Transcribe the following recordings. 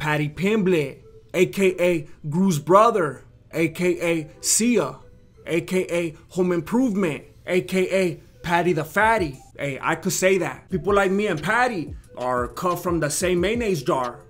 Paddy Pimblett, aka Gru's brother, aka Sia, aka Home Improvement, aka Paddy the Fatty. Hey, I could say that. People like me and Paddy are cut from the same mayonnaise jar.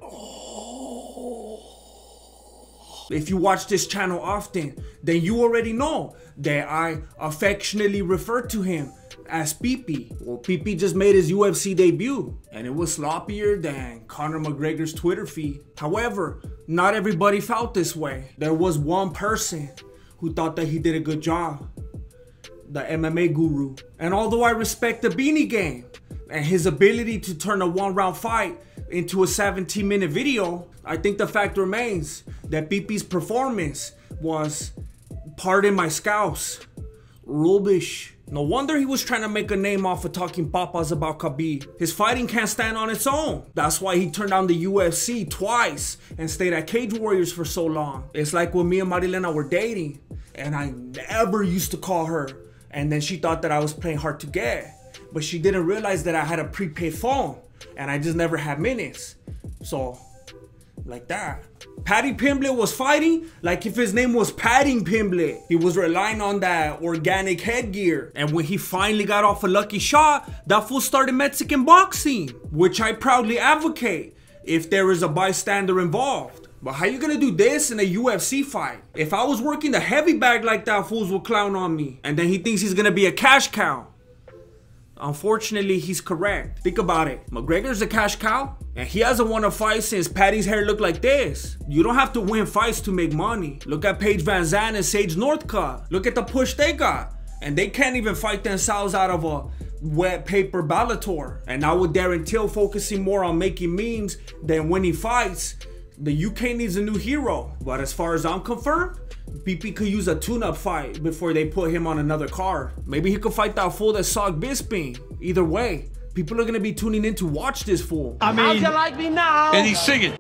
If you watch this channel often, then you already know that I affectionately refer to him as Pee-Pee. Well, Pee-Pee just made his UFC debut, and it was sloppier than Conor McGregor's Twitter feed. However, not everybody felt this way. There was one person who thought that he did a good job, the MMA guru. And although I respect the Beanie Game and his ability to turn a one-round fight into a 17-minute video, I think the fact remains that Pee-Pee's performance was, pardon my scouse, rubbish. No wonder he was trying to make a name off of talking papas about Khabib. His fighting can't stand on its own. That's why he turned down the UFC twice and stayed at Cage Warriors for so long. It's like when me and Marilena were dating, and I never used to call her, and then she thought that I was playing hard to get, but she didn't realize that I had a prepaid phone and I just never had minutes. So, like that. Paddy Pimblett was fighting like if his name was Padding Pimblett. He was relying on that organic headgear. And when he finally got off a lucky shot, that fool started Mexican boxing, which I proudly advocate if there is a bystander involved. But how you gonna do this in a UFC fight? If I was working the heavy bag like that, fools would clown on me. And then he thinks he's gonna be a cash cow. Unfortunately, he's correct. Think about it. McGregor's a cash cow, and he hasn't won a fight since Paddy's hair looked like this. You don't have to win fights to make money. Look at Paige Van Zandt and Sage Northcutt. Look at the push they got. And they can't even fight themselves out of a wet paper Bellator. And now with Darren Till focusing more on making memes than winning fights, the UK needs a new hero. But as far as I'm concerned, Pee-Pee could use a tune-up fight before they put him on another card. Maybe he could fight that fool that sucked Bisping. Either way, people are gonna be tuning in to watch this fool. I mean, how'd you like me now? And he's singing.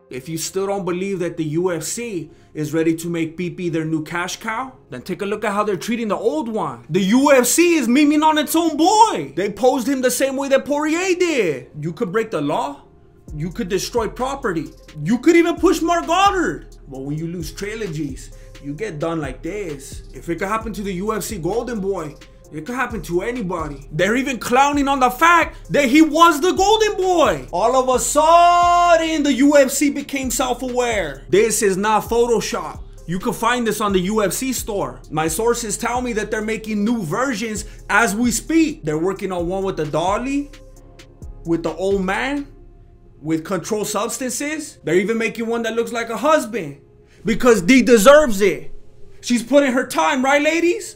If you still don't believe that the UFC is ready to make Pee-Pee their new cash cow, then take a look at how they're treating the old one. The UFC is memeing on its own boy. They posed him the same way that Poirier did. You could break the law. You could destroy property. You could even push Mark Goddard. But when you lose trilogies, you get done like this. If it could happen to the UFC Golden Boy, it could happen to anybody. They're even clowning on the fact that he was the Golden Boy. All of a sudden, the UFC became self-aware. This is not Photoshop. You can find this on the UFC store. My sources tell me that they're making new versions as we speak. They're working on one with the dolly, with the old man, with controlled substances. They're even making one that looks like a husband because Dee deserves it. She's putting her time, right, ladies?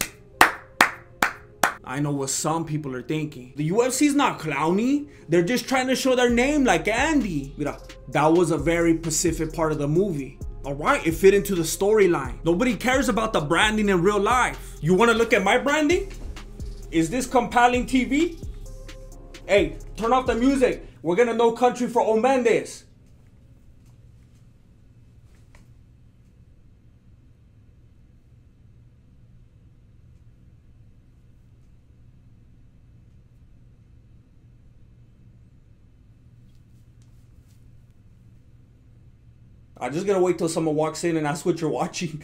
I know what some people are thinking. The UFC's not clowny. They're just trying to show their name like Andy. That was a very specific part of the movie. All right, it fit into the storyline. Nobody cares about the branding in real life. You want to look at my branding? Is this compelling TV? Hey, turn off the music. We're gonna No Country for Old Mendes. I'm just gonna wait till someone walks in and that's what you're watching.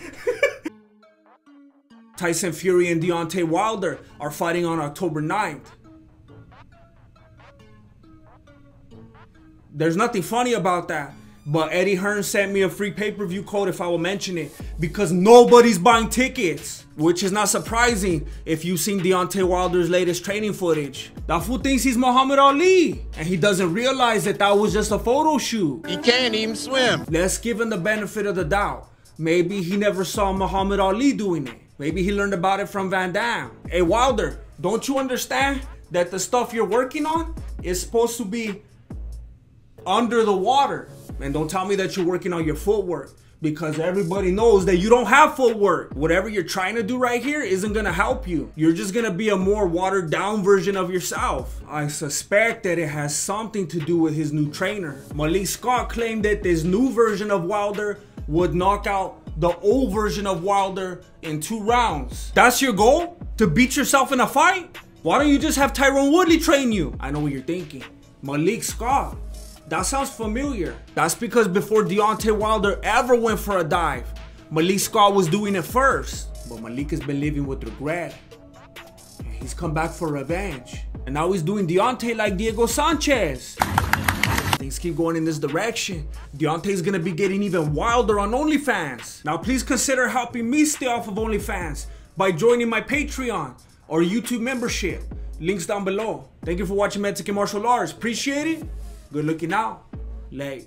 Tyson Fury and Deontay Wilder are fighting on October 9th. There's nothing funny about that, but Eddie Hearn sent me a free pay-per-view code if I will mention it, because nobody's buying tickets, which is not surprising if you've seen Deontay Wilder's latest training footage. That fool thinks he's Muhammad Ali, and he doesn't realize that that was just a photo shoot. He can't even swim. Let's give him the benefit of the doubt. Maybe he never saw Muhammad Ali doing it. Maybe he learned about it from Van Damme. Hey Wilder, don't you understand that the stuff you're working on is supposed to be under the water? And don't tell me that you're working on your footwork, because everybody knows that you don't have footwork. Whatever you're trying to do right here isn't gonna help you. You're just gonna be a more watered down version of yourself. I suspect that it has something to do with his new trainer. Malik Scott claimed that this new version of Wilder would knock out the old version of Wilder in 2 rounds. That's your goal? To beat yourself in a fight? Why don't you just have Tyrone Woodley train you? I know what you're thinking. Malik Scott, That sounds familiar. That's because before Deontay Wilder ever went for a dive, Malik Scott was doing it first. But Malik has been living with regret. And he's come back for revenge. And now he's doing Deontay like Diego Sanchez. Things keep going in this direction. Deontay's gonna be getting even wilder on OnlyFans. Now please consider helping me stay off of OnlyFans by joining my Patreon or YouTube membership. Links down below. Thank you for watching Mexican Martial Arts. Appreciate it. Good looking out. Late.